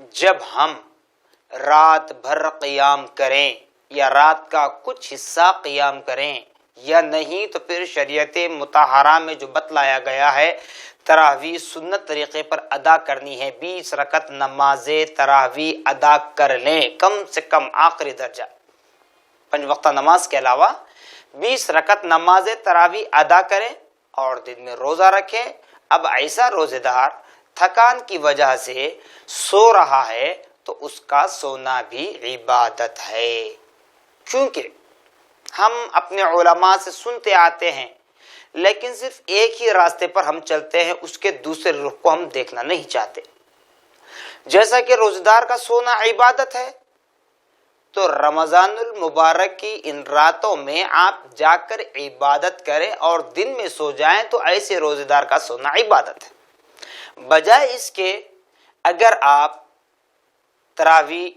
جب ہم رات بھر قیام کریں یا رات کا کچھ حصہ قیام کریں یا نہیں تو پھر شریعت مطہرہ میں جو بتلایا گیا ہے تراویح سنت طریقے پر ادا کرنی ہے. 20 رکعت نماز تراویح ادا کر لیں کم سے کم آخری درجہ. 5 وقتہ نماز کے علاوہ 20 رکعت نماز تراویح ادا کریں اور دن میں روزہ رکھیں. اب ایسا روزے دار تھکان کی وجہ سے سو رہا ہے تو اس کا سونا بھی عبادت ہے. کیونکہ ہم اپنے علماء سے سنتے آتے ہیں لیکن صرف ایک ہی راستے پر ہم چلتے ہیں, اس کے دوسرے رخ کو ہم دیکھنا نہیں چاہتے. جیسا کہ روزے دار کا سونا عبادت ہے تو رمضان المبارک کی ان راتوں میں آپ جا کر عبادت کریں اور دن میں سو جائیں تو ایسے روزے دار کا سونا عبادت ہے. بجائے اس کے اگر آپ تراویح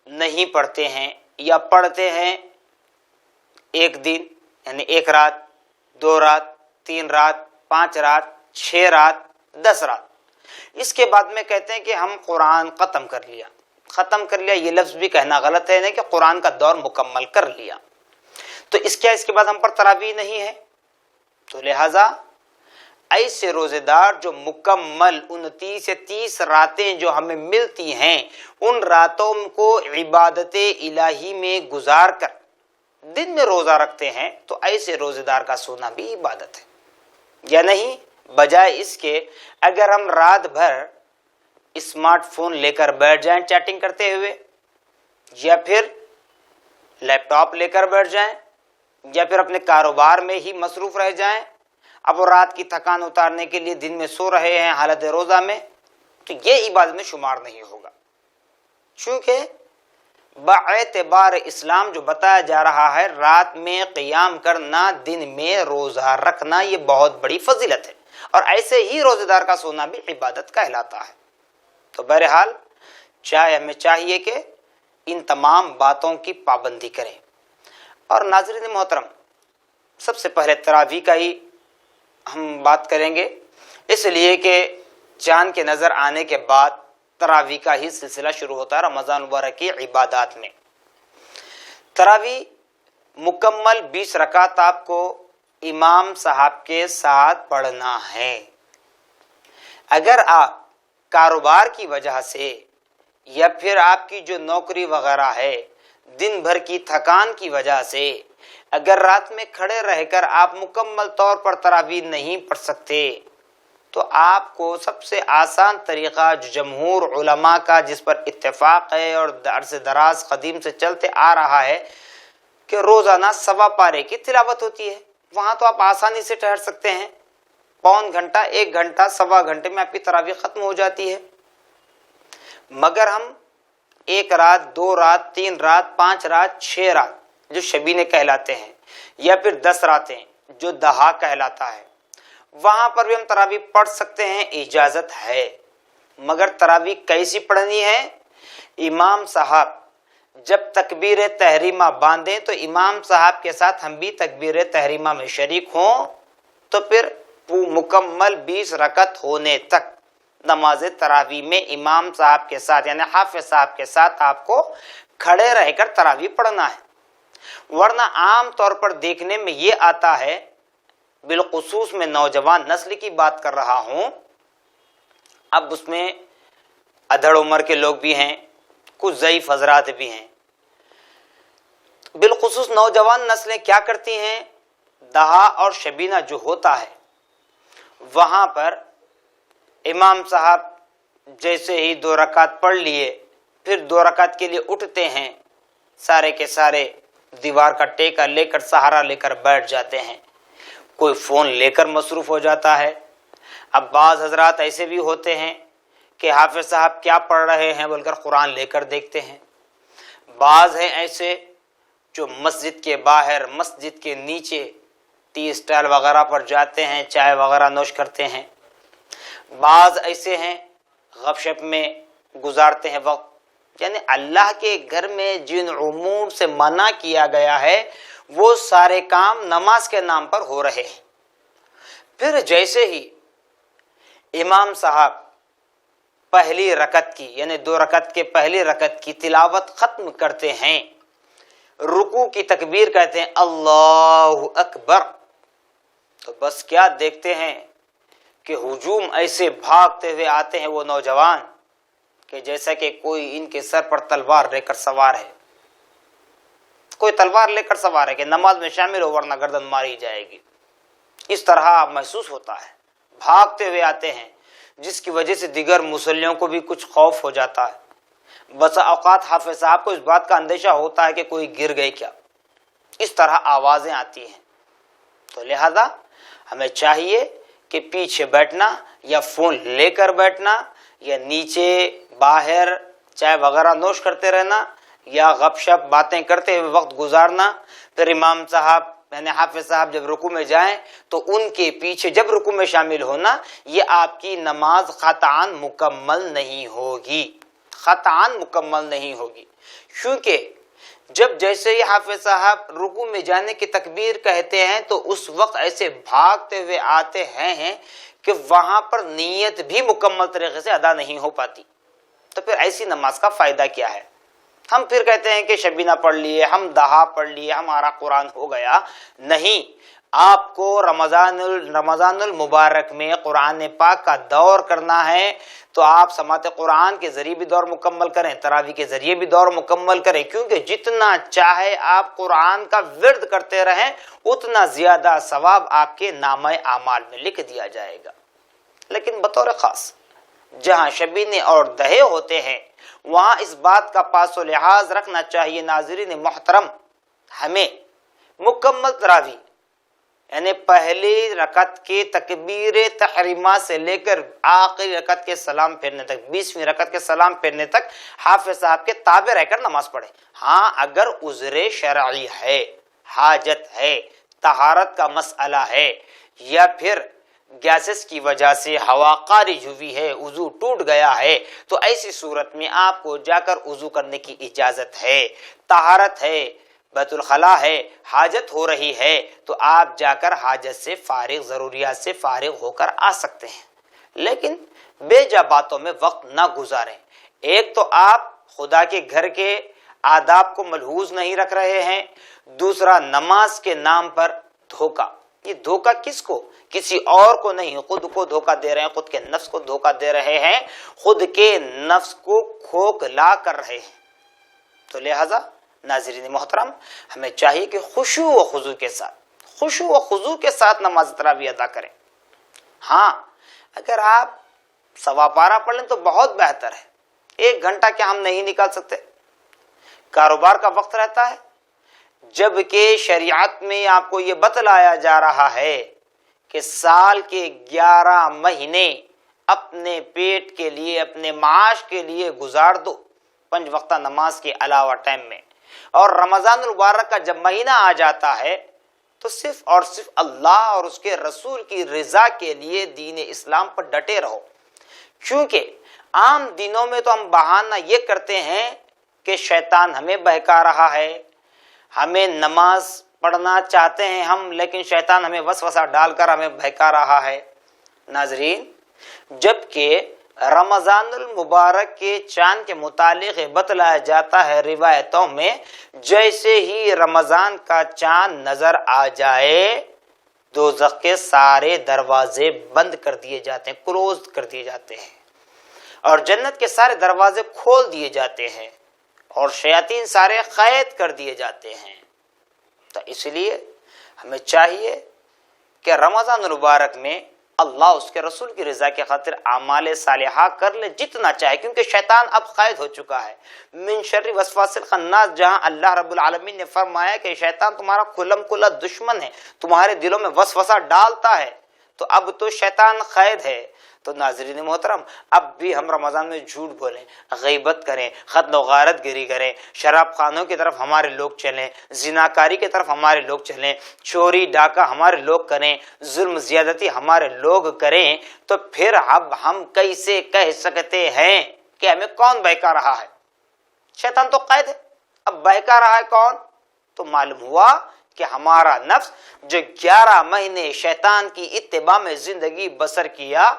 نہیں پڑھتے ہیں یا پڑھتے ہیں ایک دن یعنی 1 رات 2 رات 3 رات 5 رات 6 رات 10 رات, اس کے بعد میں کہتے ہیں کہ ہم قرآن ختم کر لیا. یہ لفظ بھی کہنا غلط ہے کہ قرآن کا دور مکمل کر لیا, تو اس کے بعد ہم پر تراویح نہیں ہے. تو لہذا ایسے روزے دار جو مکمل 29 سے 30 راتیں جو ہمیں ملتی ہیں ان راتوں کو عبادت الہی میں گزار کر دن میں روزہ رکھتے ہیں تو ایسے روزے دار کا سونا بھی عبادت ہے. یا نہیں, بجائے اس کے اگر ہم رات بھر اسمارٹ فون لے کر بیٹھ جائیں چیٹنگ کرتے ہوئے, یا پھر لیپ ٹاپ لے کر بیٹھ جائیں, یا پھر اپنے کاروبار میں ہی مصروف رہ جائیں, اب وہ رات کی تھکان اتارنے کے لیے دن میں سو رہے ہیں حالت روزہ میں, تو یہ عبادت میں شمار نہیں ہوگا. چونکہ باعتبار اسلام جو بتایا جا رہا ہے رات میں قیام کرنا دن میں روزہ رکھنا یہ بہت بڑی فضیلت ہے, اور ایسے ہی روزے دار کا سونا بھی عبادت کہلاتا ہے. تو بہرحال ہمیں چاہیے کہ ان تمام باتوں کی پابندی کریں. اور ناظرین محترم, سب سے پہلے تراویح کا ہی ہم بات کریں گے, اس لیے کہ چاند کے نظر آنے کے بعد تراویح کا ہی سلسلہ شروع ہوتا ہے رمضان مبارک کی عبادات میں. تراویح مکمل 20 رکعت آپ کو امام صاحب کے ساتھ پڑھنا ہے. اگر آپ کاروبار کی وجہ سے یا پھر آپ کی جو نوکری وغیرہ ہے دن بھر کی تھکان کی وجہ سے اگر رات میں کھڑے رہ کر آپ مکمل طور پر تراویح نہیں پڑھ سکتے تو آپ کو سب سے آسان طریقہ جو جمہور علماء کا جس پر اتفاق ہے اور عرص دراز قدیم سے چلتے آ رہا ہے کہ روزانہ 1.25 پارے کی تلاوت ہوتی ہے. وہاں تو آپ آسانی سے ٹھہر سکتے ہیں, 1.25 گھنٹہ 1 گھنٹہ 1.25 گھنٹے میں آپ کی تراویح ختم ہو جاتی ہے. مگر ہم 1 رات 2 رات 3 رات 5 رات 6 رات جو شبینے کہلاتے ہیں یا پھر 10 راتیں جو دہا کہلاتا ہے وہاں پر بھی ہم تراویح پڑھ سکتے ہیں, اجازت ہے. مگر تراویح کیسی پڑھنی ہے؟ امام صاحب جب تکبیر تحریمہ باندھیں تو امام صاحب کے ساتھ ہم بھی تکبیر تحریمہ میں شریک ہوں, تو پھر مکمل 20 رکعت ہونے تک نماز تراویح میں امام صاحب کے ساتھ یعنی حافظ صاحب کے ساتھ آپ کو کھڑے رہ کر تراویح پڑھنا ہے. ورنہ عام طور پر دیکھنے میں یہ آتا ہے, بالخصوص میں نوجوان نسل کی بات کر رہا ہوں, اب اس میں ادھڑ عمر کے لوگ بھی ہیں, کچھ ضعیف حضرات بھی ہیں. بالخصوص نوجوان نسلیں کیا کرتی ہیں, دہا اور شبینہ جو ہوتا ہے وہاں پر امام صاحب جیسے ہی 2 رکعت پڑھ لیے پھر 2 رکعت کے لیے اٹھتے ہیں, سارے کے سارے دیوار کا ٹیکا لے کر سہارا لے کر بیٹھ جاتے ہیں. کوئی فون لے کر مصروف ہو جاتا ہے. اب بعض حضرات ایسے بھی ہوتے ہیں کہ حافظ صاحب کیا پڑھ رہے ہیں بول کر قرآن لے کر دیکھتے ہیں. بعض ہیں ایسے جو مسجد کے باہر مسجد کے نیچے ٹی اسٹال وغیرہ پر جاتے ہیں, چائے وغیرہ نوش کرتے ہیں. بعض ایسے ہیں غپ شپ میں گزارتے ہیں وقت. یعنی اللہ کے گھر میں جن امور سے منع کیا گیا ہے وہ سارے کام نماز کے نام پر ہو رہے ہیں. پھر جیسے ہی امام صاحب پہلی رکعت کی یعنی 2 رکعت کے پہلی رکعت کی تلاوت ختم کرتے ہیں، رکوع کی تکبیر کہتے ہیں اللہ اکبر، تو بس کیا دیکھتے ہیں کہ ہجوم ایسے بھاگتے ہوئے آتے ہیں وہ نوجوان کہ جیسا کہ کوئی ان کے سر پر تلوار لے کر سوار ہے، کوئی تلوار لے کر سوار ہے کہ نماز میں شامل ہو ورنہ گردن ماری جائے گی۔ اس طرح محسوس ہوتا ہے، بھاگتے ہوئے آتے ہیں، جس کی وجہ سے دیگر مصلیوں کو بھی کچھ خوف ہو جاتا ہے۔ بسا اوقات حافظ صاحب کو اس بات کا اندیشہ ہوتا ہے کہ کوئی گر گئے کیا، اس طرح آوازیں آتی ہیں۔ تو لہذا ہمیں چاہیے کہ پیچھے بیٹھنا یا فون لے کر بیٹھنا یا نیچے باہر چائے وغیرہ نوش کرتے رہنا یا غپ شپ باتیں کرتے ہوئے وقت گزارنا، پھر امام صاحب یعنی حافظ صاحب جب رکوع میں جائیں تو ان کے پیچھے جب رکوع میں شامل ہونا، یہ آپ کی نماز قطعاً مکمل نہیں ہوگی، قطعاً مکمل نہیں ہوگی، کیونکہ جب جیسے ہی حافظ صاحب رکوع میں جانے کی تکبیر کہتے ہیں تو اس وقت ایسے بھاگتے ہوئے آتے ہیں کہ وہاں پر نیت بھی مکمل طریقے سے ادا نہیں ہو پاتی، تو پھر ایسی نماز کا فائدہ کیا ہے؟ ہم پھر کہتے ہیں کہ شبینہ پڑھ لیے، ہم دہا پڑھ لیے، ہمارا قرآن ہو گیا۔ نہیں، آپ کو رمضان المبارک میں قرآن پاک کا دور کرنا ہے تو آپ سماعت قرآن کے ذریعے بھی دور مکمل کریں، تراویح کے ذریعے بھی دور مکمل کریں، کیونکہ جتنا چاہے آپ قرآن کا ورد کرتے رہیں اتنا زیادہ ثواب آپ کے نامہ اعمال میں لکھ دیا جائے گا۔ لیکن بطور خاص جہاں شبینے اور دہے ہوتے ہیں وہاں اس بات کا پاس و لحاظ رکھنا چاہیے ناظرین محترم، ہمیں مکمل تراویح یعنی پہلی رکعت کے تکبیر تحریمہ سے لے کر آخری رکعت کے سلام پھیرنے تک، 20ویں رکعت کے سلام پھیرنے تک حافظ صاحب کے تابع رہ کر نماز پڑھیں۔ ہاں اگر عذر شرعی ہے، حاجت ہے، طہارت کا مسئلہ ہے، یا پھر گیسز کی وجہ سے ہوا خارج ہوئی ہے، وضو ٹوٹ گیا ہے، تو ایسی صورت میں آپ کو جا کر وضو کرنے کی اجازت ہے، طہارت ہے، بیت الخلاء ہے، حاجت ہو رہی ہے تو آپ جا کر حاجت سے فارغ، ضروریات سے فارغ ہو کر آ سکتے ہیں، لیکن بے جا باتوں میں وقت نہ گزاریں۔ ایک تو آپ خدا کے گھر کے آداب کو ملحوظ نہیں رکھ رہے ہیں، دوسرا نماز کے نام پر دھوکہ۔ یہ دھوکہ کس کو؟ کسی اور کو نہیں، خود کو دھوکہ دے رہے ہیں، خود کے نفس کو دھوکہ دے رہے ہیں، خود کے نفس کو کھوکھلا کر رہے ہیں۔ تو لہذا ناظرین محترم ہمیں چاہیے کہ خشوع و خضوع کے ساتھ نماز تراویح ادا کریں۔ ہاں اگر آپ سوا پارہ پڑھ لیں تو بہت بہتر ہے، 1 گھنٹہ کیا ہم نہیں نکال سکتے؟ کاروبار کا وقت رہتا ہے، جبکہ شریعت میں آپ کو یہ بتلایا جا رہا ہے کہ سال کے 11 مہینے اپنے پیٹ کے لیے، اپنے معاش کے لیے گزار دو 5 وقتہ نماز کے علاوہ ٹائم میں، اور رمضان المبارک کا جب مہینہ آ جاتا ہے تو صرف اور صرف اللہ اور اس کے رسول کی رضا کے لیے دین اسلام پر ڈٹے رہو۔ کیونکہ عام دنوں میں تو ہم بہانہ یہ کرتے ہیں کہ شیطان ہمیں بہکا رہا ہے، ہمیں نماز پڑھنا چاہتے ہیں ہم، لیکن شیطان ہمیں وسوسہ ڈال کر ہمیں بہکا رہا ہے۔ ناظرین، جبکہ رمضان المبارک کے چاند کے متعلق بتلایا جاتا ہے روایتوں میں، جیسے ہی رمضان کا چاند نظر آ جائے دوزخ کے سارے دروازے بند کر دیے جاتے ہیں، کلوز کر دیے جاتے ہیں، اور جنت کے سارے دروازے کھول دیے جاتے ہیں، اور شیاطین سارے قید کر دیے جاتے ہیں۔ تو اس لیے ہمیں چاہیے کہ رمضان المبارک میں اللہ اس کے رسول کی رضا کی خاطر اعمال صالحہ کر لے جتنا چاہے، کیونکہ شیطان اب قید ہو چکا ہے۔ من شر وسواس الخناس، جہاں اللہ رب العالمین نے فرمایا کہ شیطان تمہارا کھلم کھلا دشمن ہے، تمہارے دلوں میں وسوسہ ڈالتا ہے، تو اب تو شیطان قید ہے۔ تو ناظرین محترم، اب بھی ہم رمضان میں جھوٹ بولیں، غیبت کریں، قتل و غارت گری کریں، شراب خانوں کی طرف ہمارے لوگ چلیں، زناکاری کی طرف ہمارے لوگ چلیں، چوری ڈاکہ ہمارے لوگ کریں، ظلم زیادتی ہمارے لوگ کریں، تو پھر اب ہم کیسے کہہ سکتے ہیں کہ ہمیں کون بہکا رہا ہے؟ شیطان تو قید ہے، اب بہکا رہا ہے کون؟ تو معلوم ہوا کہ ہمارا نفس جو 11 مہینے شیطان کی اتباع میں زندگی بسر کیا،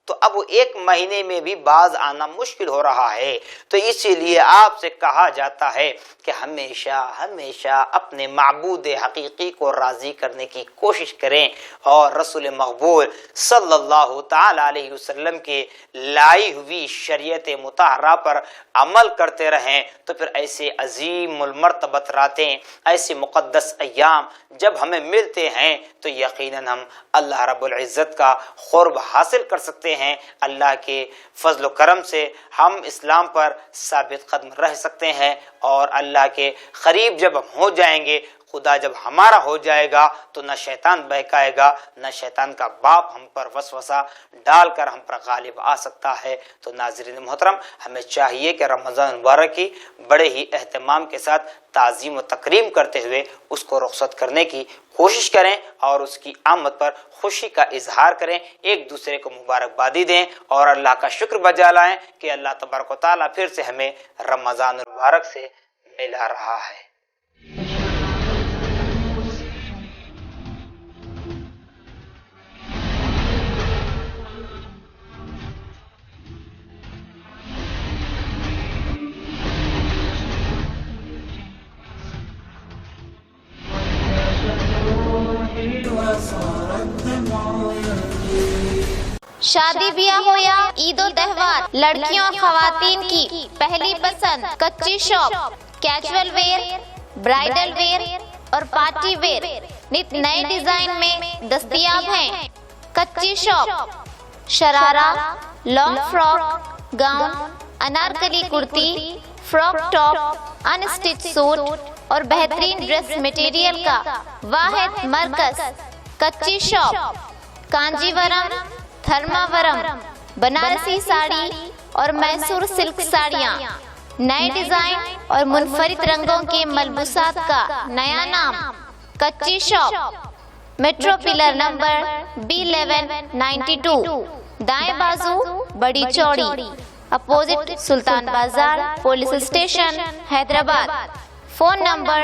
تو اب ایک مہینے میں بھی باز آنا مشکل ہو رہا ہے، تو اسی لیے آپ سے کہا جاتا ہے کہ ہمیشہ ہمیشہ اپنے معبود حقیقی کو راضی کرنے کی کوشش کریں اور رسول مقبول صلی اللہ تعالی علیہ وسلم کے لائی ہوئی شریعت مطہرہ پر عمل کرتے رہیں، تو پھر ایسے عظیم المرتبت راتیں، ایسے مقدس ایام جب ہمیں ملتے ہیں تو یقیناً ہم اللہ رب العزت کا قرب حاصل کر سکتے ہیں، اللہ کے فضل و کرم سے ہم اسلام پر ثابت قدم رہ سکتے ہیں، اور اللہ کے قریب جب ہم ہو جائیں گے، خدا جب ہمارا ہو جائے گا تو نہ شیطان بہکائے گا، نہ شیطان کا باپ ہم پر وسوسہ ڈال کر ہم پر غالب آ سکتا ہے۔ تو ناظرین محترم، ہمیں چاہیے کہ رمضان مبارک کی بڑے ہی اہتمام کے ساتھ تعظیم و تکریم کرتے ہوئے اس کو رخصت کرنے کی کوشش کریں اور اس کی آمد پر خوشی کا اظہار کریں، ایک دوسرے کو مبارکبادی دیں اور اللہ کا شکر بجا لائیں کہ اللہ تبارک و تعالیٰ پھر سے ہمیں رمضان المبارک سے ملا رہا ہے۔ شادی بیاہ ہو یا عید و تہوار، لڑکیوں اور خواتین کی پہلی پسند Kachi shop casual wear, bridal wear اور پارٹی ویئر نت نئے ڈیزائن میں دستیاب ہیں۔ Kachi shop sharara, long frock, gown, Anarkali kurti, frock top, unstitch suit اور بہترین ڈریس مٹیریل کا واحد مرکز کچی شاپ۔ کانجی ورم، تھرماورم، بنارسی ساڑی اور میسور سلک ساڑیاں، نئے ڈیزائن اور منفرد رنگوں کے ملبوسات کا نیا نام کچی shop, metro pillar number B1192، دائیں بازو بڑی چوڑی، اپوزٹ سلطان بازار police station Hyderabad. Phone number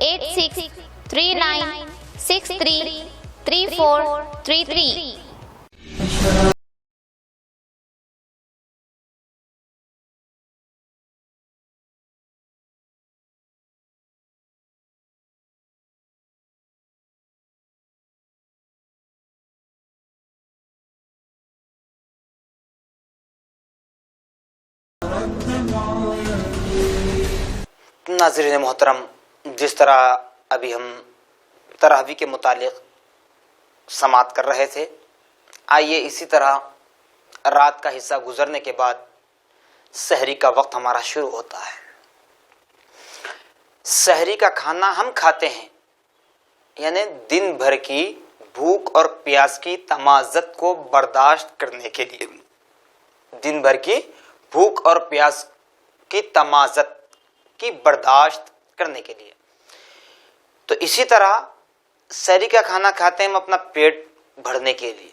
8639633433۔ ناظرین محترم، جس طرح ابھی ہم تراویح کے متعلق سماعت کر رہے تھے، آئیے اسی طرح رات کا حصہ گزرنے کے بعد سحری کا وقت ہمارا شروع ہوتا ہے۔ سحری کا کھانا ہم کھاتے ہیں، یعنی دن بھر کی بھوک اور پیاس کی تمازت کو برداشت کرنے کے لیے، دن بھر کی بھوک اور پیاس کی تمازت کی برداشت کرنے کے لیے۔ تو اسی طرح سحری کا کھانا کھاتے ہیں ہم اپنا پیٹ بھرنے کے لیے۔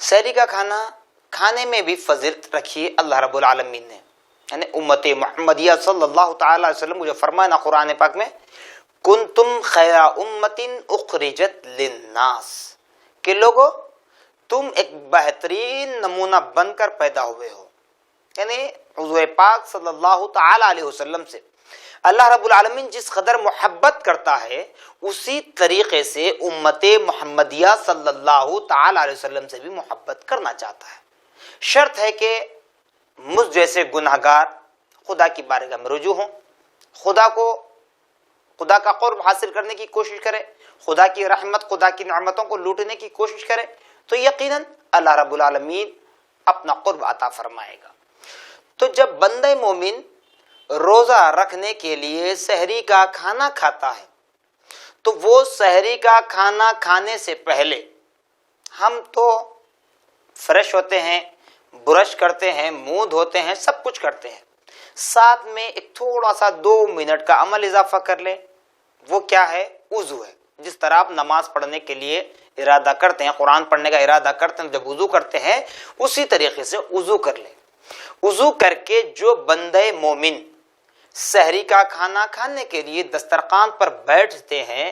سحری کا کھانا کھانے میں بھی فضیلت رکھی ہے اللہ رب العالمین نے، یعنی امت محمدیہ صلی اللہ تعالی علیہ وسلم کو جو فرمایا نا قرآن پاک میں، کنتم خیر امت اخرجت للناس، کہ لوگو تم ایک بہترین نمونہ بن کر پیدا ہوئے ہو، یعنی حضور پاک صلی اللہ تعالی علیہ وسلم سے اللہ رب العالمین جس قدر محبت کرتا ہے، اسی طریقے سے امت محمدیہ صلی اللہ تعالی علیہ وسلم سے بھی محبت کرنا چاہتا ہے۔ شرط ہے کہ مجھ جیسے گناہگار خدا کی بارگاہ میں رجوع ہوں، خدا کا قرب حاصل کرنے کی کوشش کرے، خدا کی رحمت، خدا کی نعمتوں کو لوٹنے کی کوشش کرے، تو یقیناً اللہ رب العالمین اپنا قرب عطا فرمائے گا۔ تو جب بندہ مومن روزہ رکھنے کے لیے سحری کا کھانا کھاتا ہے، تو وہ سحری کا کھانا کھانے سے پہلے ہم تو فریش ہوتے ہیں، برش کرتے ہیں، منہ دھوتے ہیں، سب کچھ کرتے ہیں، ساتھ میں ایک تھوڑا سا 2 منٹ کا عمل اضافہ کر لیں۔ وہ کیا ہے؟ وضو ہے۔ جس طرح آپ نماز پڑھنے کے لیے ارادہ کرتے ہیں، قرآن پڑھنے کا ارادہ کرتے ہیں، جب وضو کرتے ہیں اسی طریقے سے وضو کر لیں۔ وضو کر کے جو بندہ مومن سحری کا کھانا کھانے کے لیے دسترخوان پر بیٹھتے ہیں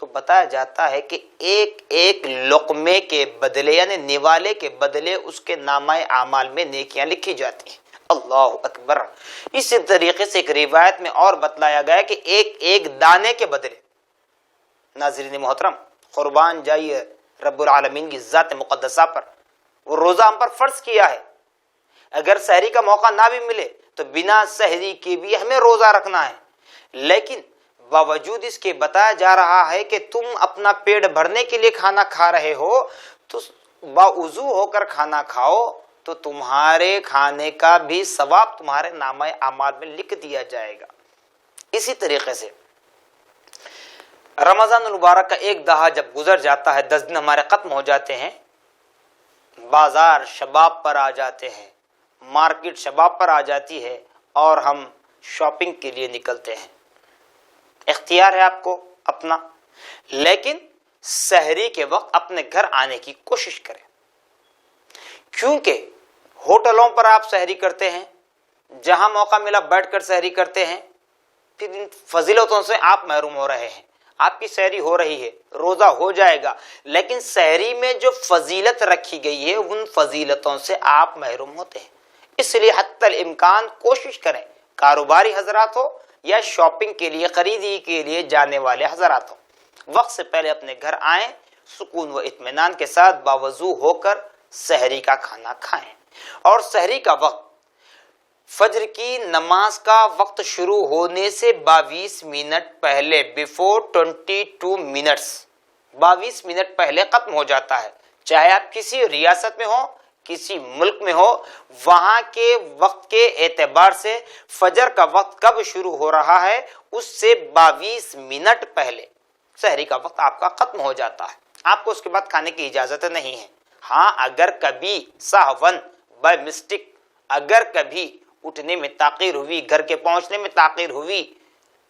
تو بتایا جاتا ہے کہ ایک ایک لقمے کے بدلے یعنی نوالے کے بدلے اس کے نامہ اعمال میں نیکیاں لکھی جاتی ہیں۔ اللہ اکبر۔ اسی طریقے سے ایک روایت میں اور بتلایا گیا کہ ایک ایک دانے کے بدلے، ناظرین محترم قربان جائیے رب العالمین کی ذات مقدسہ پر، وہ روزہ ہم پر فرض کیا ہے، اگر سحری کا موقع نہ بھی ملے تو بنا سحری کے بھی ہمیں روزہ رکھنا ہے، لیکن باوجود اس کے بتایا جا رہا ہے کہ تم اپنا پیٹ بھرنے کے لیے کھانا کھا رہے ہو تو باوضو ہو کر کھانا کھاؤ تو تمہارے کھانے کا بھی ثواب تمہارے نامہ اعمال میں لکھ دیا جائے گا۔ اسی طریقے سے رمضان المبارک کا ایک دہا جب گزر جاتا ہے، 10 دن ہمارے ختم ہو جاتے ہیں، بازار شباب پر آ جاتے ہیں، مارکیٹ شباب پر آ جاتی ہے اور ہم شاپنگ کے لیے نکلتے ہیں۔ اختیار ہے آپ کو اپنا، لیکن سحری کے وقت اپنے گھر آنے کی کوشش کریں، کیونکہ ہوٹلوں پر آپ سحری کرتے ہیں، جہاں موقع ملا بیٹھ کر سحری کرتے ہیں، پھر ان فضیلتوں سے آپ محروم ہو رہے ہیں۔ آپ کی سحری ہو رہی ہے، روزہ ہو جائے گا، لیکن سحری میں جو فضیلت رکھی گئی ہے ان فضیلتوں سے آپ محروم ہوتے ہیں۔ اس لیے حتی الامکان کوشش کریں، کاروباری حضرات ہو یا شاپنگ کے لیے خریدی کے لیے جانے والے حضرات ہو، وقت سے پہلے اپنے گھر آئیں، سکون و اطمینان کے ساتھ باوضو ہو کر سحری کا کھانا کھائیں۔ اور سحری کا وقت فجر کی نماز کا وقت شروع ہونے سے 22 منٹ پہلے، بیفور 22 منٹس، 22 منٹ پہلے ختم ہو جاتا ہے۔ چاہے آپ کسی ریاست میں ہو، کسی ملک میں ہو، وہاں کے وقت کے اعتبار سے فجر کا وقت کب شروع ہو رہا ہے اس سے 22 منٹ پہلے سحری کا وقت آپ کا ختم ہو جاتا ہے۔ آپ کو اس کے بعد کھانے کی اجازت نہیں ہے۔ ہاں اگر کبھی سہون بائی مسٹیک اگر کبھی اٹھنے میں تاخیر ہوئی، گھر کے پہنچنے میں تاخیر ہوئی،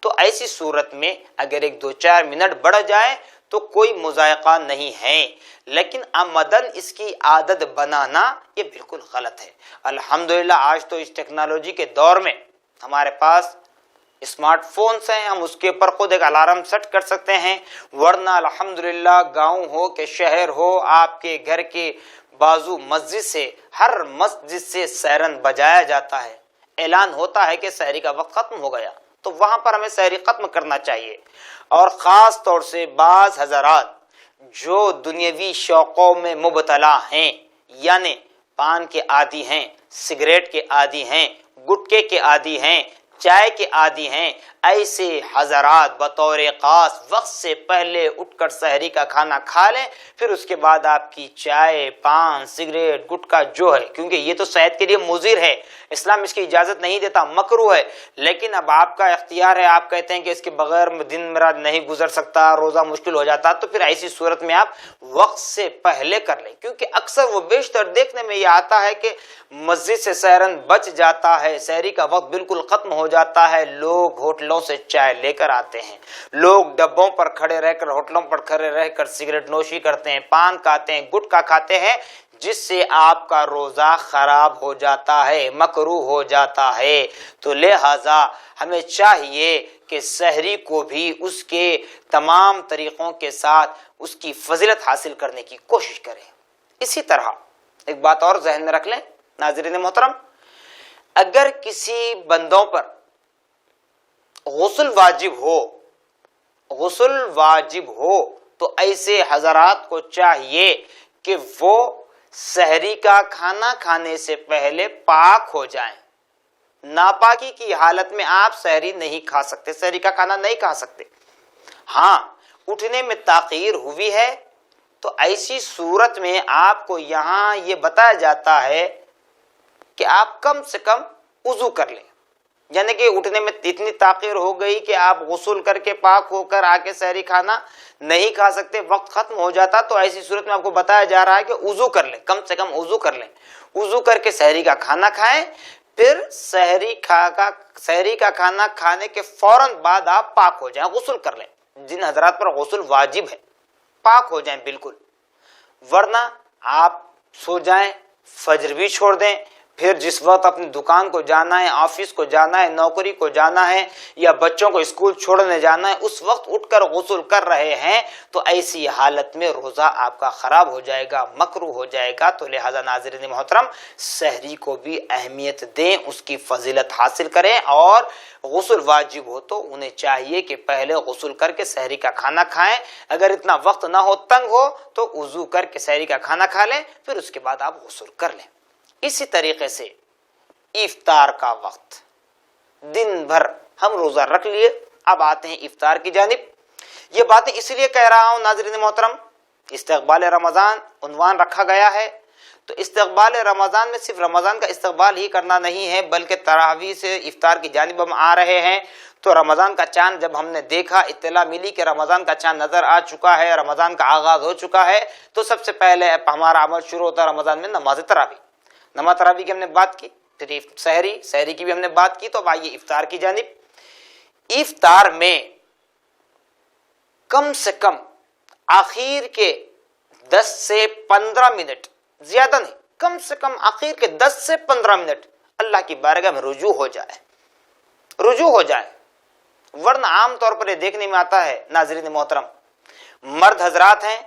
تو ایسی صورت میں اگر 1-2-4 منٹ بڑھ جائے تو کوئی مضائقہ نہیں ہے، لیکن عمدن اس کی عادت بنانا یہ بالکل غلط ہے۔ الحمدللہ آج تو اس ٹیکنالوجی کے دور میں ہمارے پاس اسمارٹ فونز ہیں، ہم اس کے اوپر خود ایک الارم سیٹ کر سکتے ہیں، ورنہ الحمدللہ گاؤں ہو کہ شہر ہو، آپ کے گھر کے بازو مسجد سے، ہر مسجد سے سیرن بجایا جاتا ہے، اعلان ہوتا ہے کہ سحری کا وقت ختم ہو گیا، تو وہاں پر ہمیں سحری ختم کرنا چاہیے۔ اور خاص طور سے بعض حضرات جو دنیاوی شوقوں میں مبتلا ہیں، یعنی پان کے عادی ہیں، سگریٹ کے عادی ہیں، گٹکے کے عادی ہیں، چائے کے عادی ہیں، ایسے حضرات بطور خاص وقت سے پہلے اٹھ کر سحری کا کھانا کھا لیں، پھر اس کے بعد آپ کی چائے، پان، سگریٹ، گٹکا جو ہے، کیونکہ یہ تو صحت کے لیے مضر ہے، اسلام اس کی اجازت نہیں دیتا، مکروہ ہے، لیکن اب آپ کا اختیار ہے، آپ کہتے ہیں کہ اس کے بغیر دن میرا نہیں گزر سکتا، روزہ مشکل ہو جاتا، تو پھر ایسی صورت میں آپ وقت سے پہلے کر لیں، کیونکہ اکثر و بیشتر دیکھنے میں یہ آتا ہے کہ مسجد سے سحرن بچ جاتا ہے، سحری کا وقت بالکل ختم ہو جاتا ہے، لوگ ہوٹلوں سے چائے لے کر آتے ہیں، لوگ ڈبوں پر کھڑے رہ کر، ہوٹلوں پر کھڑے رہ کر سگریٹ نوشی کرتے ہیں، پان کھاتے ہیں، گٹکا کھاتے ہیں، جس سے آپ کا روزہ خراب ہو جاتا ہے، مکروہ ہو جاتا ہے۔ تو لہذا ہمیں چاہیے کہ سحری کو بھی اس کے تمام طریقوں کے ساتھ اس کی فضیلت حاصل کرنے کی کوشش کریں۔ اسی طرح ایک بات اور ذہن میں رکھ لیں ناظرین محترم، اگر کسی بندوں پر غسل واجب ہو تو ایسے حضرات کو چاہیے کہ وہ سحری کا کھانا کھانے سے پہلے پاک ہو جائیں۔ ناپاکی کی حالت میں آپ سحری نہیں کھا سکتے، سحری کا کھانا نہیں کھا سکتے۔ ہاں اٹھنے میں تاخیر ہوئی ہے تو ایسی صورت میں آپ کو یہاں یہ بتایا جاتا ہے کہ آپ کم سے کم وضو کر لیں، یعنی کہ اٹھنے میں اتنی تاخیر ہو گئی کہ آپ غسل کر کے پاک ہو کر آ کے سحری کھانا نہیں کھا سکتے، وقت ختم ہو جاتا، تو ایسی صورت میں آپ کو بتایا جا رہا ہے کہ وضو کر لیں، کم سے کم وضو کر لیں، وضو کر کے سحری کا کھانا کھائیں، پھر سحری کا کھانا کھانے کے فوراً بعد آپ پاک ہو جائیں، غسل کر لیں۔ جن حضرات پر غسل واجب ہے پاک ہو جائیں بالکل، ورنہ آپ سو جائیں، فجر بھی چھوڑ دیں، پھر جس وقت اپنی دکان کو جانا ہے، آفس کو جانا ہے، نوکری کو جانا ہے یا بچوں کو اسکول چھوڑنے جانا ہے، اس وقت اٹھ کر غسل کر رہے ہیں تو ایسی حالت میں روزہ آپ کا خراب ہو جائے گا، مکروہ ہو جائے گا. تو لہذا ناظرین محترم سحری کو بھی اہمیت دیں، اس کی فضیلت حاصل کریں، اور غسل واجب ہو تو انہیں چاہیے کہ پہلے غسل کر کے سحری کا کھانا کھائیں. اگر اتنا وقت نہ ہو، تنگ ہو، تو وضو کر کے سحری کا کھانا کھا لیں، پھر اس کے بعد آپ غسل کر لیں. اسی طریقے سے افطار کا وقت، دن بھر ہم روزہ رکھ لیے، اب آتے ہیں افطار کی جانب. یہ باتیں اس لیے کہہ رہا ہوں ناظرین محترم، استقبال رمضان عنوان رکھا گیا ہے، تو استقبال رمضان میں صرف رمضان کا استقبال ہی کرنا نہیں ہے، بلکہ تراویح سے افطار کی جانب ہم آ رہے ہیں. تو رمضان کا چاند جب ہم نے دیکھا، اطلاع ملی کہ رمضان کا چاند نظر آ چکا ہے، رمضان کا آغاز ہو چکا ہے، تو سب سے پہلے ہمارا عمل شروع ہوتا ہے رمضان میں نماز تراویح. نماز تراویح کی ہم نے بات کی، پھر سحری کی بھی ہم نے بات کی. تو اب آئیے افطار کی جانب. افطار میں کم سے کم آخر کے 10 سے 15 منٹ، زیادہ نہیں، کم سے کم آخر کے 10 سے 15 منٹ اللہ کی بارگاہ میں رجوع ہو جائے. ورنہ عام طور پر یہ دیکھنے میں آتا ہے ناظرین محترم، مرد حضرات ہیں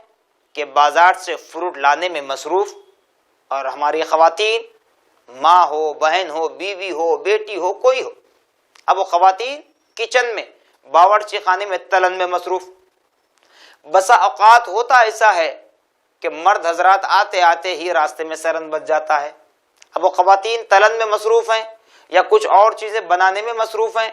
کہ بازار سے فروٹ لانے میں مصروف، اور ہماری خواتین، ماں ہو، بہن ہو، بیوی ہو، بیٹی ہو، کوئی ہو، اب وہ خواتین کچن میں، باورچی خانے میں تلن میں مصروف. بسا اوقات ہوتا ایسا ہے کہ مرد حضرات آتے آتے ہی راستے میں سرن بچ جاتا ہے. اب وہ خواتین تلن میں مصروف ہیں یا کچھ اور چیزیں بنانے میں مصروف ہیں،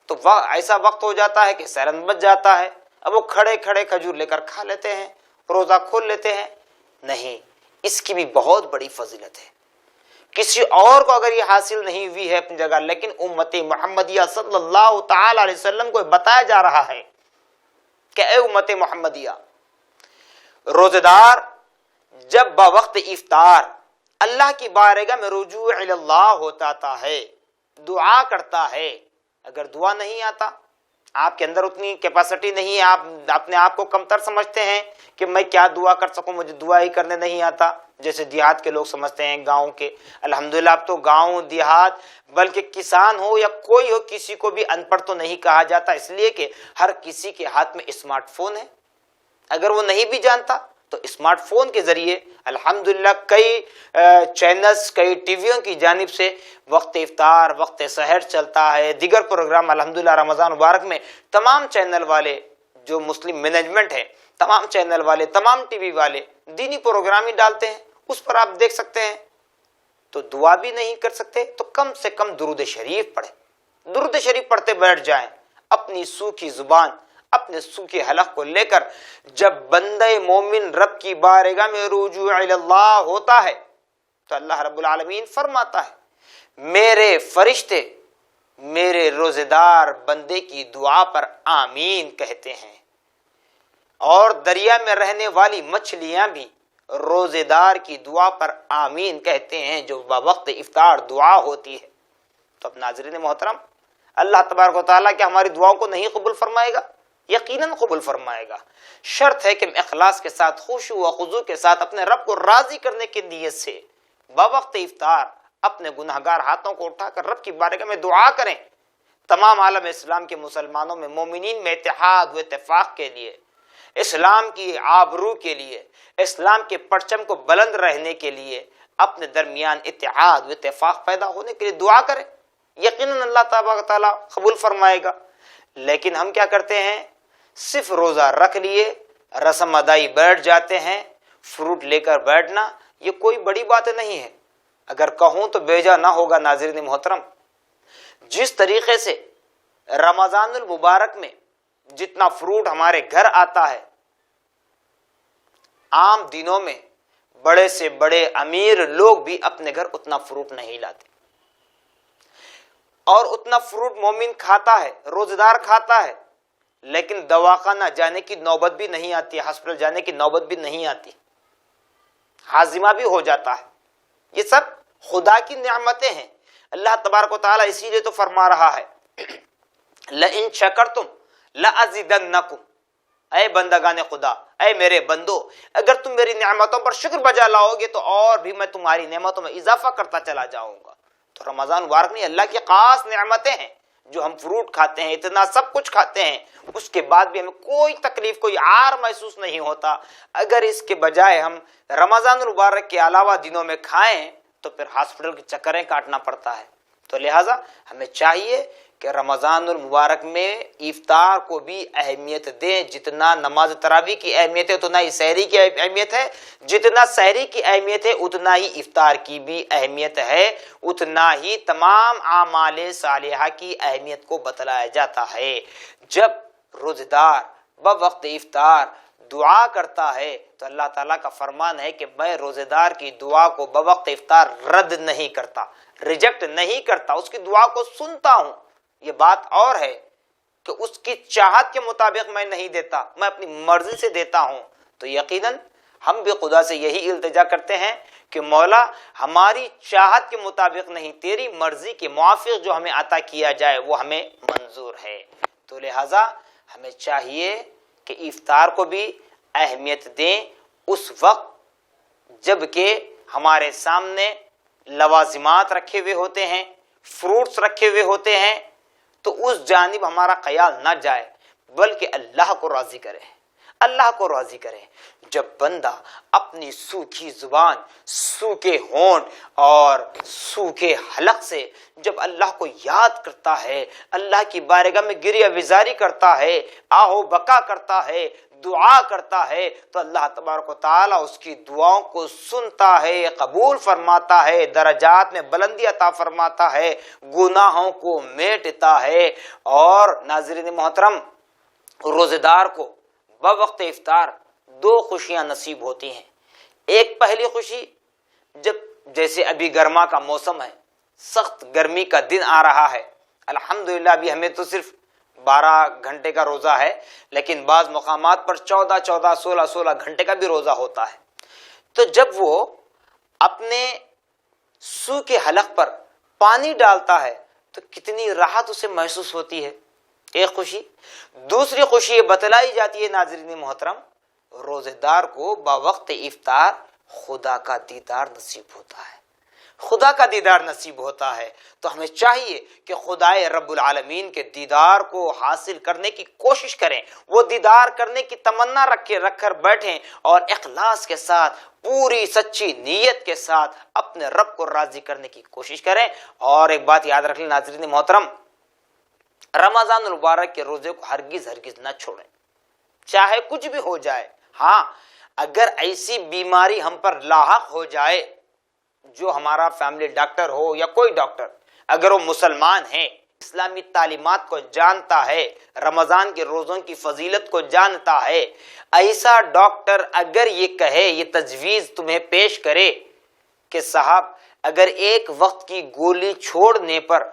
تو ایسا وقت ہو جاتا ہے کہ سرن بچ جاتا ہے. اب وہ کھڑے کھڑے کھجور لے کر کھا لیتے ہیں، روزہ کھول لیتے ہیں. نہیں، اس کی بھی بہت بڑی فضیلت ہے. کسی اور کو اگر یہ حاصل نہیں ہوئی ہے اپنی جگہ، لیکن امت محمدیہ صلی اللہ تعالی علیہ وسلم کو بتایا جا رہا ہے کہ اے امت محمدیہ، روزہ دار جب بوقت افطار اللہ کی بارگاہ میں رجوع الی اللہ ہوتا ہے، دعا کرتا ہے. اگر دعا نہیں آتا، آپ کے اندر اتنی کیپیسٹی نہیں ہے، آپ اپنے آپ کو کمتر سمجھتے ہیں کہ میں کیا دعا کر سکوں، مجھے دعا ہی کرنے نہیں آتا، جیسے دیہات کے لوگ سمجھتے ہیں، گاؤں کے. الحمدللہ اب تو گاؤں دیہات بلکہ کسان ہو یا کوئی ہو، کسی کو بھی ان پڑھ تو نہیں کہا جاتا، اس لیے کہ ہر کسی کے ہاتھ میں اسمارٹ فون ہے. اگر وہ نہیں بھی جانتا تو اسمارٹ فون کے ذریعے الحمدللہ کئی چینلز، کئی ٹی ویوں کی جانب سے وقت افطار، وقت سحر چلتا ہے، دیگر پروگرام الحمدللہ رمضان مبارک میں تمام چینل والے جو مسلم مینجمنٹ ہے، تمام چینل والے، تمام ٹی وی والے دینی پروگرام ہی ڈالتے ہیں، اس پر آپ دیکھ سکتے ہیں. تو دعا بھی نہیں کر سکتے تو کم سے کم درود شریف پڑھیں. درود شریف پڑھتے بیٹھ جائیں، اپنی سوکھی زبان، اپنے سوکھے حلق کو لے کر. جب بندہ مومن رب کی بارگاہ میں رجوع الی اللہ ہوتا ہے تو اللہ رب العالمین فرماتا ہے میرے فرشتے میرے روزے دار بندے کی دعا پر آمین کہتے ہیں، اور دریا میں رہنے والی مچھلیاں بھی روزے دار کی دعا پر آمین کہتے ہیں جو بوقت افطار دعا ہوتی ہے. تو اب ناظرین محترم، اللہ تبارک و تعالیٰ کیا ہماری دعاؤں کو نہیں قبول فرمائے گا؟ یقیناً قبول فرمائے گا. شرط ہے کہ ہم اخلاص کے ساتھ، خشوع و خضوع کے ساتھ، اپنے رب کو راضی کرنے کی نیت سے بوقت افطار اپنے گناہگار ہاتھوں کو اٹھا کر رب کی بارگاہ میں دعا کریں. تمام عالم اسلام کے مسلمانوں میں، مومنین میں اتحاد و اتفاق کے لیے، اسلام کی آبرو کے لیے، اسلام کے پرچم کو بلند رہنے کے لیے، اپنے درمیان اتحاد و اتفاق پیدا ہونے کے لیے دعا کریں. یقیناً اللہ تبارک تعالیٰ قبول فرمائے گا. لیکن ہم کیا کرتے ہیں؟ صرف روزہ رکھ لیے، رسم ادائی بیٹھ جاتے ہیں. فروٹ لے کر بیٹھنا یہ کوئی بڑی بات نہیں ہے. اگر کہوں تو بیجا نہ ہوگا ناظرین محترم. جس طریقے سے رمضان المبارک میں جتنا فروٹ ہمارے گھر آتا ہے، عام دنوں میں بڑے سے بڑے امیر لوگ بھی اپنے گھر اتنا فروٹ نہیں لاتے، اور اتنا فروٹ مومن کھاتا ہے، روزہ دار کھاتا ہے، لیکن دواخانہ جانے کی نوبت بھی نہیں آتی، ہاسپٹل جانے کی نوبت بھی نہیں آتی، ہاضمہ بھی ہو جاتا ہے. یہ سب خدا کی نعمتیں ہیں. اللہ تبارک و تعالیٰ اسی لیے تو فرما رہا ہے لَإِن شَكَرْتُمْ لَأَزِيدَنَّكُمْ. اے بندگان خدا، اے میرے بندو، اگر تم میری نعمتوں پر شکر بجا لاؤ گے تو اور بھی میں تمہاری نعمتوں میں اضافہ کرتا چلا جاؤں گا۔ تو رمضان مبارک میں اللہ کی خاص نعمتیں ہیں، جو ہم فروٹ کھاتے ہیں، اتنا سب کچھ کھاتے ہیں، اس کے بعد بھی ہمیں کوئی تکلیف، کوئی عار محسوس نہیں ہوتا۔ اگر اس کے بجائے ہم رمضان المبارک کے علاوہ دنوں میں کھائیں تو پھر ہاسپٹل کے چکریں کاٹنا پڑتا ہے۔ تو لہٰذا ہمیں چاہیے کہ رمضان المبارک میں افطار کو بھی اہمیت دیں، جتنا نماز تراویح کی اہمیت ہے اتنا ہی سحری کی اہمیت ہے، جتنا سحری کی اہمیت ہے اتنا ہی افطار کی بھی اہمیت ہے، اتنا ہی تمام اعمال صالحہ کی اہمیت کو بتلایا جاتا ہے۔ جب روزہ دار بوقت افطار دعا کرتا ہے تو اللہ تعالیٰ کا فرمان ہے کہ میں روزہ دار کی دعا کو بوقت افطار رد نہیں کرتا، ریجیکٹ نہیں کرتا، اس کی دعا کو سنتا ہوں۔ یہ بات اور ہے کہ اس کی چاہت کے مطابق میں نہیں دیتا، میں اپنی مرضی سے دیتا ہوں۔ تو یقیناً ہم بھی خدا سے یہی التجا کرتے ہیں کہ مولا ہماری چاہت کے مطابق نہیں، تیری مرضی کے موافق جو ہمیں عطا کیا جائے وہ ہمیں منظور ہے۔ تو لہٰذا ہمیں چاہیے کہ افطار کو بھی اہمیت دیں اس وقت جب کہ ہمارے سامنے لوازمات رکھے ہوئے ہوتے ہیں، فروٹس رکھے ہوئے ہوتے ہیں، تو اس جانب ہمارا خیال نہ جائے بلکہ اللہ کو راضی کرے، اللہ کو راضی کرے۔ جب بندہ اپنی سوکھی زبان، سوکھے ہونٹ اور سوکھے حلق سے جب اللہ کو یاد کرتا ہے، اللہ کی بارگاہ میں گریہ وزاری کرتا ہے، آہو بکا کرتا ہے، دعا کرتا ہے، تو اللہ تبارک و تعالیٰ اس کی دعاؤں کو سنتا ہے، قبول فرماتا ہے، درجات میں بلندی عطا فرماتا ہے، گناہوں کو میٹتا ہے۔ اور ناظرین محترم، روزہ دار کو بوقت افطار دو خوشیاں نصیب ہوتی ہیں۔ ایک پہلی خوشی، جب جیسے ابھی گرما کا موسم ہے، سخت گرمی کا دن آ رہا ہے، الحمدللہ ابھی ہمیں تو صرف 12 گھنٹے کا روزہ ہے، لیکن بعض مقامات پر 14 16 گھنٹے کا بھی روزہ ہوتا ہے۔ تو جب وہ اپنے سو کے حلق پر پانی ڈالتا ہے تو کتنی راحت اسے محسوس ہوتی ہے، ایک خوشی۔ دوسری خوشی یہ بتلائی جاتی ہے ناظرین محترم، روزہ دار کو باوقت افطار خدا کا دیدار نصیب ہوتا ہے، خدا کا دیدار نصیب ہوتا ہے۔ تو ہمیں چاہیے کہ خدائے رب العالمین کے دیدار کو حاصل کرنے کی کوشش کریں، وہ دیدار کرنے کی تمنا رکھ کر بیٹھیں اور اخلاص کے ساتھ، پوری سچی نیت کے ساتھ اپنے رب کو راضی کرنے کی کوشش کریں۔ اور ایک بات یاد رکھ لیں ناظرین محترم، رمضان المبارک کے روزے کو ہرگز نہ چھوڑیں، چاہے کچھ بھی ہو جائے۔ ہاں، اگر ایسی بیماری ہم پر لاحق ہو جائے، جو ہمارا فیملی ڈاکٹر ہو یا کوئی ڈاکٹر، اگر وہ مسلمان ہے، اسلامی تعلیمات کو جانتا ہے، رمضان کے روزوں کی فضیلت کو جانتا ہے، ایسا ڈاکٹر اگر یہ کہے، یہ تجویز تمہیں پیش کرے کہ صاحب اگر ایک وقت کی گولی چھوڑنے پر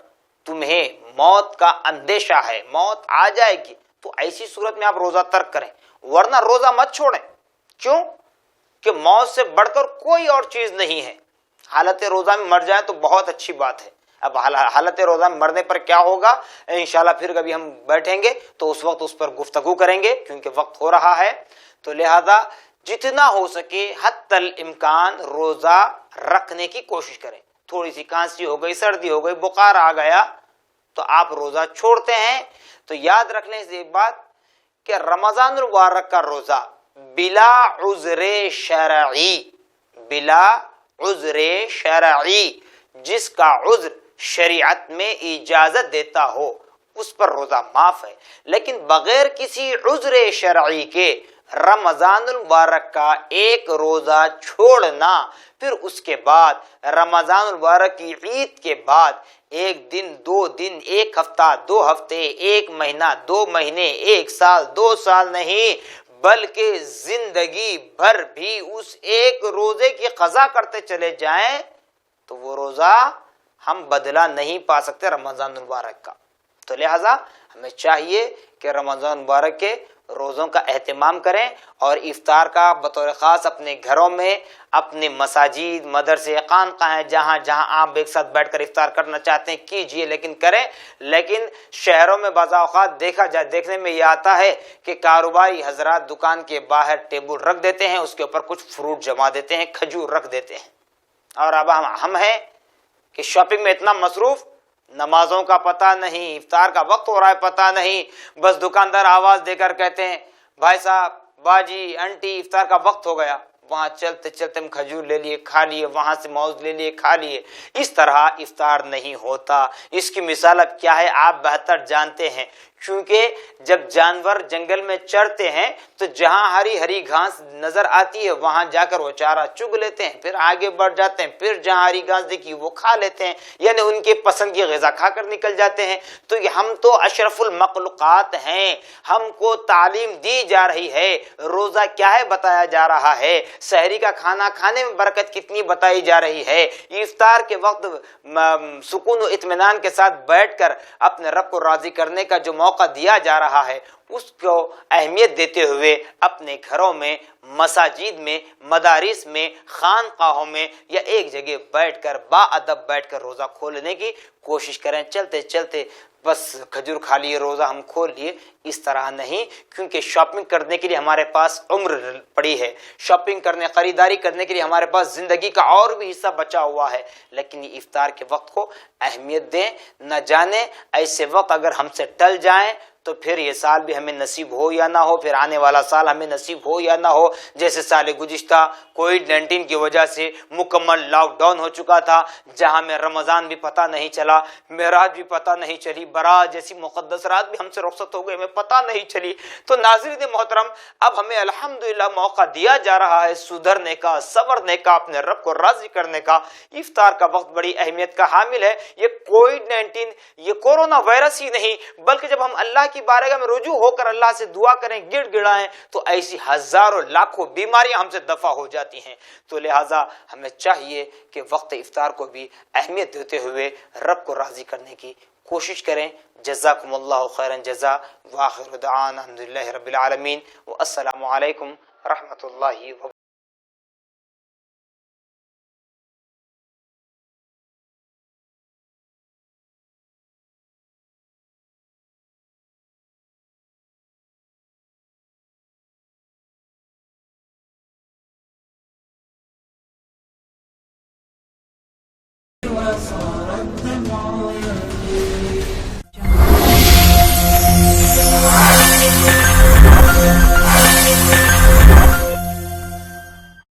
تمہیں موت کا اندیشہ ہے، موت آ جائے گی، تو ایسی صورت میں آپ روزہ ترک کریں، ورنہ روزہ مت چھوڑیں۔ کیوں؟ کہ موت سے بڑھ کر کوئی اور چیز نہیں ہے۔ حالت روزہ میں مر جائیں تو بہت اچھی بات ہے۔ اب حالت روزہ میں مرنے پر کیا ہوگا، انشاءاللہ پھر کبھی ہم بیٹھیں گے تو اس وقت اس پر گفتگو کریں گے، کیونکہ وقت ہو رہا ہے۔ تو لہذا جتنا ہو سکے حتی الامکان روزہ رکھنے کی کوشش کریں۔ تھوڑی سی کھانسی ہو گئی، سردی ہو گئی، بخار آ گیا تو آپ روزہ چھوڑتے ہیں، تو یاد رکھ لیں اس بات کہ رمضان المبارک کا روزہ بلا عذر شرعی، بلا عذر شرعی، جس کا عذر شریعت میں اجازت دیتا ہو اس پر روزہ معاف ہے، لیکن بغیر کسی عذر شرعی کے رمضان المبارک کا ایک روزہ چھوڑنا، پھر اس کے بعد رمضان المبارک کی عید کے بعد ایک دن، 2 دن، 1 ہفتہ، 2 ہفتے، 1 مہینہ، 2 مہینے، 1 سال، 2 سال نہیں، بلکہ زندگی بھر بھی اس ایک روزے کی قضا کرتے چلے جائیں تو وہ روزہ ہم بدلہ نہیں پا سکتے رمضان المبارک کا۔ تو لہذا ہمیں چاہیے کہ رمضان المبارک کے روزوں کا اہتمام کریں اور افطار کا بطور خاص اپنے گھروں میں، اپنے مساجد، مدرسے، خانقاہیں، جہاں جہاں آپ ایک ساتھ بیٹھ کر افطار کرنا چاہتے ہیں کیجئے، لیکن کریں۔ لیکن شہروں میں بعض اوقات دیکھنے میں یہ آتا ہے کہ کاروباری حضرات دکان کے باہر ٹیبل رکھ دیتے ہیں، اس کے اوپر کچھ فروٹ جما دیتے ہیں، کھجور رکھ دیتے ہیں، اور اب ہم ہیں کہ شاپنگ میں اتنا مصروف، نمازوں کا پتہ نہیں، افطار کا وقت ہو رہا ہے پتہ نہیں، بس دکاندار آواز دے کر کہتے ہیں بھائی صاحب، باجی، انٹی، افطار کا وقت ہو گیا، وہاں چلتے چلتے ہم کھجور لے لیے کھا لیے، وہاں سے موز لے لیے کھا لیے۔ اس طرح افطار نہیں ہوتا۔ اس کی مثال اب کیا ہے آپ بہتر جانتے ہیں، کیونکہ جب جانور جنگل میں چرتے ہیں تو جہاں ہری ہری گھاس نظر آتی ہے وہاں جا کر وہ چارہ چگ لیتے ہیں، پھر آگے بڑھ جاتے ہیں، پھر جہاں ہری گھاس دیکھی وہ کھا لیتے ہیں، یعنی ان کے پسند کی غذا کھا کر نکل جاتے ہیں۔ تو ہم تو اشرف المخلوقات ہیں، ہم کو تعلیم دی جا رہی ہے، روزہ کیا ہے بتایا جا رہا ہے، سحری کا کھانا کھانے میں برکت کتنی بتائی جا رہی ہے، افطار کے وقت سکون و اطمینان کے ساتھ بیٹھ کر اپنے رب کو راضی کرنے کا جو موقع دیا جا رہا ہے اس کو اہمیت دیتے ہوئے اپنے گھروں میں، مساجد میں، مدارس میں، خانقاہوں میں یا ایک جگہ بیٹھ کر با ادب بیٹھ کر روزہ کھولنے کی کوشش کریں۔ چلتے چلتے بس کھجور کھا لیے، روزہ ہم کھول لیے، اس طرح نہیں، کیونکہ شاپنگ کرنے کے لیے ہمارے پاس عمر پڑی ہے، شاپنگ کرنے، خریداری کرنے کے لیے ہمارے پاس زندگی کا اور بھی حصہ بچا ہوا ہے، لیکن یہ افطار کے وقت کو اہمیت دیں۔ نہ جانے ایسے وقت اگر ہم سے ٹل جائیں تو پھر یہ سال بھی ہمیں نصیب ہو یا نہ ہو، پھر آنے والا سال ہمیں نصیب ہو یا نہ ہو۔ جیسے سال گزشتہ کووڈ-19 کی وجہ سے مکمل لاک ڈاؤن ہو چکا تھا، جہاں میں رمضان بھی پتہ نہیں چلا، معراج بھی پتہ نہیں چلی، برات جیسی مقدس رات بھی ہم سے رخصت ہو گئے، ہمیں پتہ نہیں چلی۔ تو ناظرین محترم، اب ہمیں الحمدللہ موقع دیا جا رہا ہے سدھرنے کا، سنورنے کا، اپنے رب کو راضی کرنے کا۔ افطار کا وقت بڑی اہمیت کا حامل ہے۔ یہ کووڈ-19، یہ کورونا وائرس ہی نہیں، بلکہ جب ہم اللہ کی بارگاہ میں رجوع ہو کر اللہ سے دعا کریں، گڑ گڑائیں، تو ایسی ہزاروں لاکھوں بیماریاں ہم سے دفع ہو جاتی ہیں۔ تو لہٰذا ہمیں چاہیے کہ وقت افطار کو بھی اہمیت دیتے ہوئے رب کو راضی کرنے کی کوشش کریں۔ جزاکم اللہ خیرا جزا، وآخر دعوانا الحمدللہ رب العالمین، والسلام علیکم رحمۃ اللہ وبرکاتہ۔